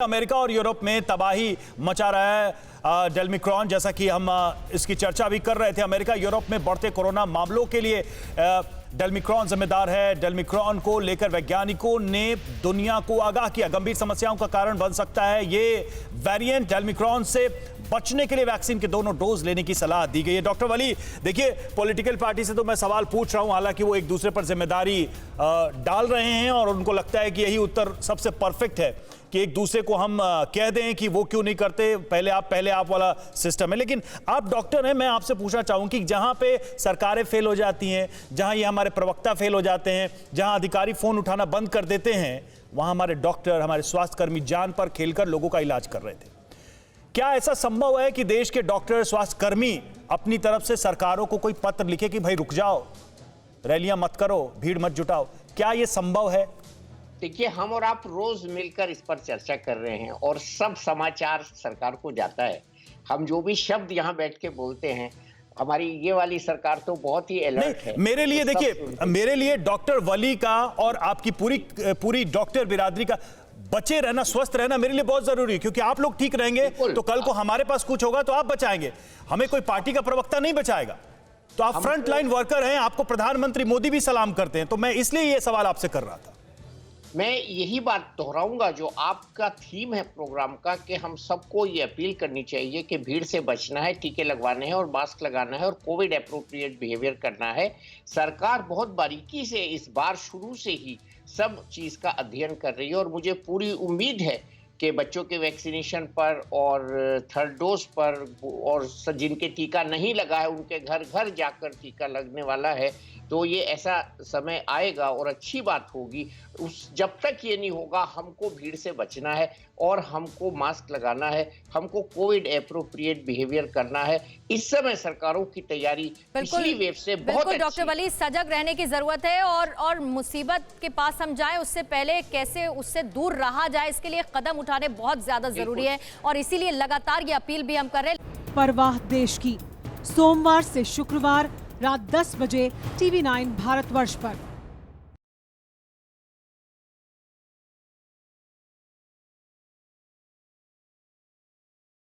America और Europe में तबाही मचा रहा है डेल्मिक्रॉन, जैसा कि हम इसकी चर्चा भी कर रहे थे। अमेरिका यूरोप में बढ़ते कोरोना मामलों के लिए डेल्मिक्रॉन जिम्मेदार है। डेल्मिक्रॉन को लेकर वैज्ञानिकों ने दुनिया को आगाह किया, गंभीर समस्याओं का कारण बन सकता है ये वेरिएंट। डेल्मिक्रॉन से बचने के लिए वैक्सीन के दोनों डोज लेने की सलाह दी गई है। डॉक्टर वली, देखिए, पॉलिटिकल पार्टी से तो मैं सवाल पूछ रहा हूं, हालांकि वो एक दूसरे पर जिम्मेदारी डाल रहे हैं और उनको लगता है कि यही उत्तर सबसे परफेक्ट है कि एक दूसरे को हम कह दें कि वो क्यों नहीं करते, पहले आप वाला सिस्टम है। लेकिन आप डॉक्टर हैं, मैं आपसे पूछना चाहूं कि जहां पे सरकारें फेल हो जाती हैं, जहां ये हमारे प्रवक्ता फेल हो जाते हैं, जहां अधिकारी फोन उठाना बंद कर देते हैं, वहां हमारे डॉक्टर, हमारे स्वास्थ्यकर्मी जान पर खेलकर लोगों का इलाज कर रहे थे। क्या ऐसा संभव है कि देश के डॉक्टर, स्वास्थ्यकर्मी अपनी तरफ से सरकारों को कोई पत्र लिखे कि भाई रुक जाओ, रैलियां मत करो, भीड़ मत जुटाओ? क्या यह संभव है? देखिए, हम और आप रोज मिलकर इस पर चर्चा कर रहे हैं और सब समाचार सरकार को जाता है। हम जो भी शब्द यहाँ बैठ के बोलते हैं, हमारी ये वाली सरकार तो बहुत ही अलर्ट है। मेरे लिए तो देखिए, मेरे लिए डॉक्टर वली का और आपकी पूरी डॉक्टर बिरादरी का बचे रहना, स्वस्थ रहना मेरे लिए बहुत जरूरी है, क्योंकि आप लोग ठीक रहेंगे तो कल को हमारे पास कुछ होगा तो आप बचाएंगे, हमें कोई पार्टी का प्रवक्ता नहीं बचाएगा। तो आप फ्रंट लाइन वर्कर हैं, आपको प्रधानमंत्री मोदी भी सलाम करते हैं, तो मैं इसलिए ये सवाल आपसे कर रहा था। मैं यही बात दोहराऊंगा जो आपका थीम है प्रोग्राम का, कि हम सबको ये अपील करनी चाहिए कि भीड़ से बचना है, टीके लगवाने हैं और मास्क लगाना है और कोविड एप्रोप्रिएट बिहेवियर करना है। सरकार बहुत बारीकी से इस बार शुरू से ही सब चीज का अध्ययन कर रही है और मुझे पूरी उम्मीद है कि बच्चों के वैक्सीनेशन पर और थर्ड डोज पर, और जिनके टीका नहीं लगा है उनके घर घर जाकर टीका लगने वाला है। तो ये ऐसा समय आएगा और अच्छी बात होगी। जब तक ये नहीं होगा, हमको भीड़ से बचना है और हमको मास्क लगाना है, हमको कोविड एप्रोप्रिएट बिहेवियर करना है। इस समय सरकारों की तैयारी पिछली वेव से बहुत अच्छी है। डॉक्टर वली, सजग रहने की जरूरत है और मुसीबत के पास हम जाए उससे पहले कैसे उससे दूर रहा जाए, इसके लिए कदम उठाने बहुत ज्यादा जरूरी है और इसीलिए लगातार ये अपील भी हम कर रहे हैं। परवाह देश की, सोमवार से शुक्रवार रात 10 बजे TV9 भारतवर्ष पर।